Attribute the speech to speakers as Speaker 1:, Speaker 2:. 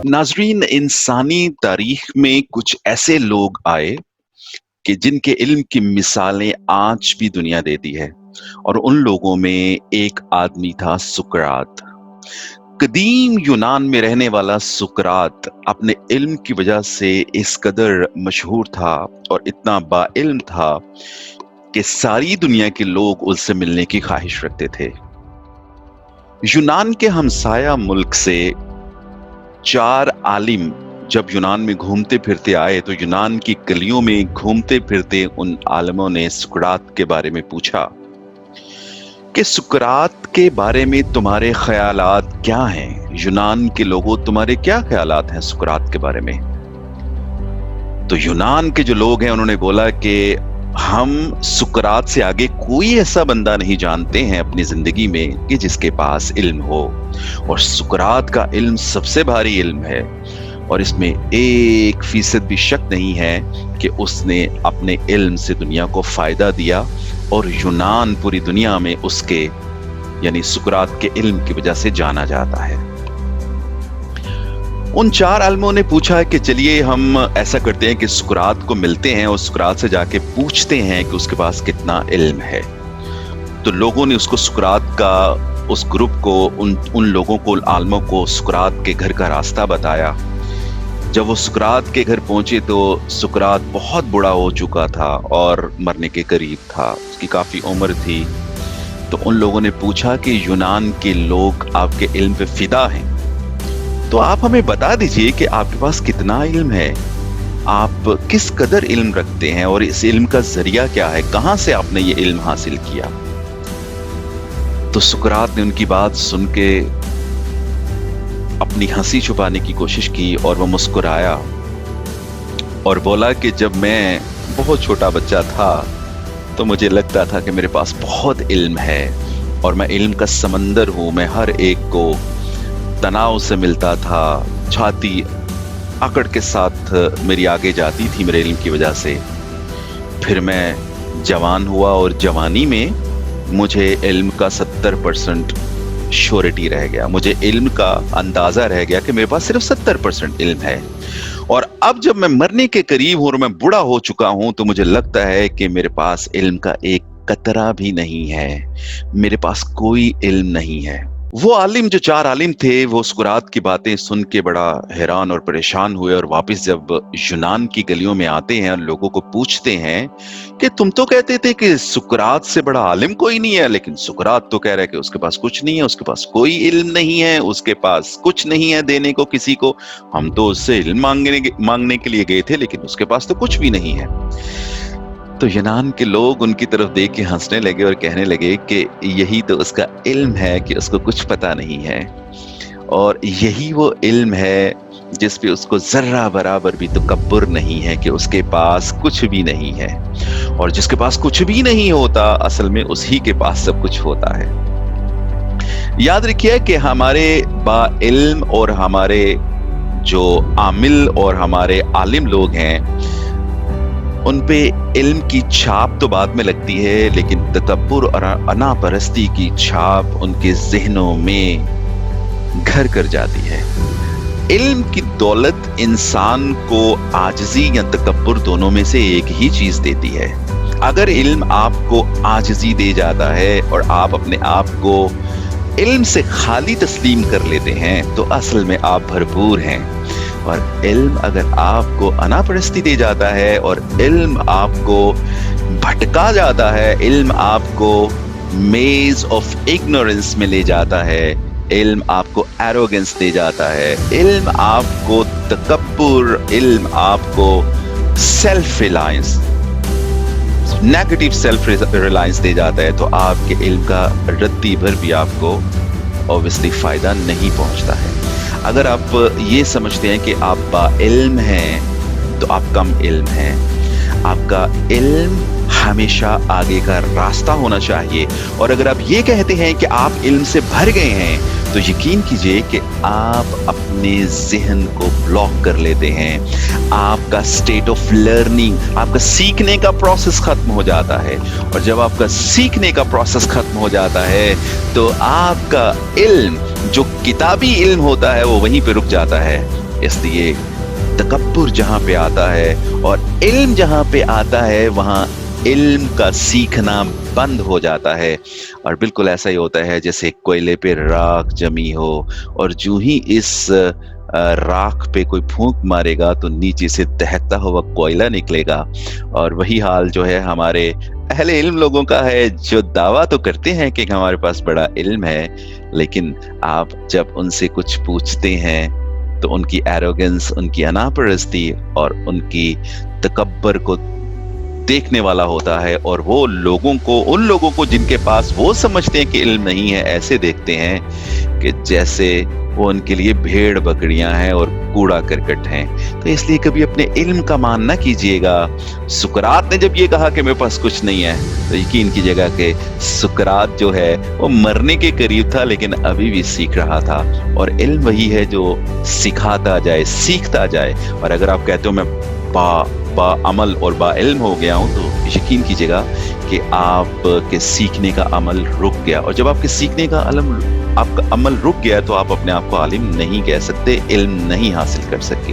Speaker 1: नाजरीन, इंसानी तारीख में कुछ ऐसे लोग आए कि जिनके इल्म की मिसालें आज भी दुनिया देती है। और उन लोगों में एक आदमी था, सुकरात। कदीम यूनान में रहने वाला सुकरात अपने इल्म की वजह से इस कदर मशहूर था और इतना बाइल्म था कि सारी दुनिया के लोग उससे मिलने की ख्वाहिश रखते थे। यूनान के हमसाया मुल्क से 4 आलिम जब यूनान में घूमते फिरते आए तो यूनान की गलियों में घूमते फिरते उन आलिमों ने सुकरात के बारे में पूछा कि सुकरात के बारे में तुम्हारे ख्यालात क्या हैं? यूनान के लोगों, तुम्हारे क्या ख्यालात हैं सुकरात के बारे में? तो यूनान के जो लोग हैं उन्होंने बोला कि हम सुकरात से आगे कोई ऐसा बंदा नहीं जानते हैं अपनी जिंदगी में कि जिसके पास इल्म हो, और सुकरात का इल्म सबसे भारी इल्म है और इसमें 1% भी शक नहीं है कि उसने अपने इल्म से दुनिया को फायदा दिया और यूनान पूरी दुनिया में उसके यानी सुकरात के इल्म की वजह से जाना जाता है। उन 4 आलिमों ने पूछा कि चलिए हम ऐसा करते हैं कि सुकरात को मिलते हैं और सुकरात से जाके पूछते हैं कि उसके पास कितना इल्म है। तो लोगों ने उसको सुकरात का उस ग्रुप को उन लोगों को, आलिमों को सुकरात के घर का रास्ता बताया। जब वो सुकरात के घर पहुंचे तो सुकरात बहुत बूढ़ा हो चुका था और मरने के करीब था, उसकी काफी उम्र थी। तो उन लोगों ने पूछा कि यूनान के लोग आपके इल्म पे फिदा हैं, तो आप हमें बता दीजिए कि आपके पास कितना इल्म है, आप किस कदर इल्म रखते हैं और इस इल्म का जरिया क्या है, कहां से आपने ये इल्म हासिल किया। तो सुकरात ने उनकी बात सुन के अपनी हंसी छुपाने की कोशिश की और वो मुस्कुराया और बोला कि जब मैं बहुत छोटा बच्चा था तो मुझे लगता था कि मेरे पास बहुत इल्म है और मैं इल्म का समंदर हूं। मैं हर एक को तनाव से मिलता था, छाती अकड़ के साथ मेरी आगे जाती थी मेरे इल्म की वजह से। फिर मैं जवान हुआ और जवानी में मुझे इल्म का 70% श्योरिटी रह गया, मुझे इल्म का अंदाजा रह गया कि मेरे पास सिर्फ 70% इल्म है। और अब जब मैं मरने के करीब हूं और मैं बूढ़ा हो चुका हूं तो मुझे लगता है कि मेरे पास इल्म का एक कतरा भी नहीं है, मेरे पास कोई इल्म नहीं है। वो आलिम, जो 4 आलिम थे, वो सुकरात की बातें सुन के बड़ा हैरान और परेशान हुए और वापस जब यूनान की गलियों में आते हैं और लोगों को पूछते हैं कि तुम तो कहते थे कि सुकरात से बड़ा आलिम कोई नहीं है, लेकिन सुकरात तो कह रहा है कि उसके पास कुछ नहीं है, उसके पास कोई इल्म नहीं है, उसके पास कुछ नहीं है देने को किसी को। हम तो उससे इल्म मांगने के लिए गए थे, लेकिन उसके पास तो कुछ भी नहीं है। तो यूनान के लोग उनकी तरफ देख के हंसने लगे और कहने लगे कि यही तो उसका इल्म है कि उसको कुछ पता नहीं है, और यही वो इल्म है जिस पे उसको जर्रा बराबर भी तकब्बुर नहीं है कि उसके पास कुछ भी नहीं है। और जिसके पास कुछ भी नहीं होता, असल में उसी के पास सब कुछ होता है। याद रखिए कि हमारे बाइल्म और हमारे जो आमिल और हमारे आलिम लोग हैं, उन पे इल्म की छाप तो बाद में लगती है, लेकिन तकब्बुर और अनापरस्ती की छाप उनके ज़हनों में घर कर जाती है। इल्म की दौलत इंसान को आजिज़ी या तकब्बुर दोनों में से एक ही चीज़ देती है। अगर इल्म आपको आजिज़ी दे जाता है और आप अपने आप को इल्म से खाली तस्लीम कर लेते हैं तो असल में आप भरपूर हैं। और इल्म अगर आपको अनापरस्ती दे जाता है और इल्म आपको भटका जाता है, इल्म आपको मेज ऑफ इग्नोरेंस में ले जाता है, इल्म आपको एरोगेंस दे जाता है, इल्म आपको तकब्बुर, इल्म आपको self reliance, negative self reliance दे जाता है, तो आपके इल्म का रत्ती भर भी आपको ऑब्वियसली फायदा नहीं पहुंचता है। अगर आप ये समझते हैं कि आप बाइल्म हैं तो आप कम इल्म हैं। आपका इल्म हमेशा आगे का रास्ता होना चाहिए। और अगर आप ये कहते हैं कि आप इल्म से भर गए हैं तो यकीन कीजिए कि आप अपने ज़हन को ब्लॉक कर लेते हैं। आपका स्टेट ऑफ लर्निंग, आपका सीखने का प्रोसेस ख़त्म हो जाता है, और जब आपका सीखने का प्रोसेस ख़त्म हो जाता है, तो आपका इल्म, जो किताबी इल्म होता है, वो वहीं पे रुक जाता है। इसलिए तकब्बुर जहाँ पे आता है और इल्म जहाँ पे आता है, वहाँ इल्म का सीखना बंद हो जाता है। और बिल्कुल ऐसा ही होता है जैसे कोयले पे राख जमी हो, और जो ही इस राख पे कोई फूंक मारेगा तो नीचे से दहकता हुआ कोयला निकलेगा। और वही हाल जो है हमारे अहले इल्म लोगों का है, जो दावा तो करते हैं कि हमारे पास बड़ा इल्म है, लेकिन आप जब उनसे कुछ पूछते हैं तो उनकी एरोगेंस, उनकी अनापरस्ती और उनकी तकब्बर को देखने वाला होता है, और वो उन लोगों को जिनके पास वो समझते हैं कि इल्म नहीं है, ऐसे देखते हैं कि जैसे वो उनके लिए भेड़ बकरियां हैं और कूड़ा करकट हैं। तो इसलिए कभी अपने इल्म का मान ना कीजिएगा। सुकरात ने जब ये कहा कि मेरे पास कुछ नहीं है, तो यकीन कीजिएगा कि सुकरात जो है वो मरने के करीब था, लेकिन अभी भी सीख रहा था। और इल्म वही है जो सिखाता जाए, सीखता जाए। और अगर आप कहते हो मैं बाअमल और बाइल्म हो गया हूं, तो यकीन कीजिएगा कि आपके सीखने का अमल रुक गया। और जब आपके सीखने का आपका अमल रुक गया, तो आप अपने आप को आलिम नहीं कह सकते, इल्म नहीं हासिल कर सके।